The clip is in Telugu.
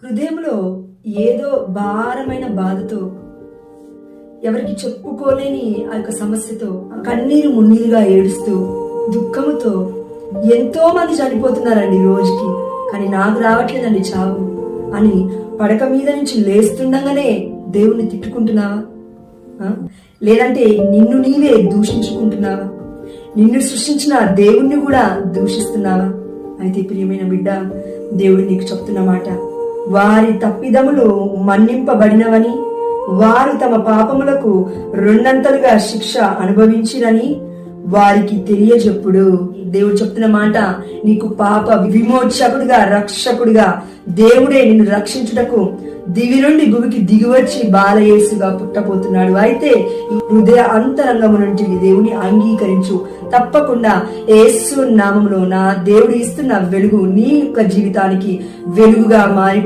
హృదయంలో ఏదో భారమైన బాధతో, ఎవరికి చెప్పుకోలేని ఆ యొక్క సమస్యతో కన్నీరు మున్నీరుగా ఏడుస్తూ దుఃఖముతో ఎంతో మంది చనిపోతున్నారండి రోజుకి. కానీ నాకు రావట్లేదండి చావు అని పడక మీద నుంచి లేస్తుండగానే దేవుణ్ణి తిట్టుకుంటున్నావా? లేదంటే నిన్ను నీవే దూషించుకుంటున్నావా? నిన్ను సృష్టించిన దేవుణ్ణి కూడా దూషిస్తున్నావా? అయితే ప్రియమైన బిడ్డ, దేవుడు నీకు చెప్తున్న మాట, వారి తప్పిదములు మన్నింపబడినవని, వారు తమ పాపములకు రెండంతలుగా శిక్ష అనుభవించిరని వారికి తెలియజెప్పుడు. దేవుడు చెప్తున్న మాట, నీకు పాప విమోచకుడిగా, రక్షకుడిగా దేవుడే నిన్ను రక్షించుటకు దివి నుండి భూమికి దిగివచ్చి బాలయేసుగా పుట్టబోతున్నాడు. అయితే హృదయ అంతరంగము నుండి దేవుని అంగీకరించు. తప్పకుండా యేసు నామములో నా దేవుడు ఇస్తున్న వెలుగు నీ యొక్క జీవితానికి వెలుగుగా మారి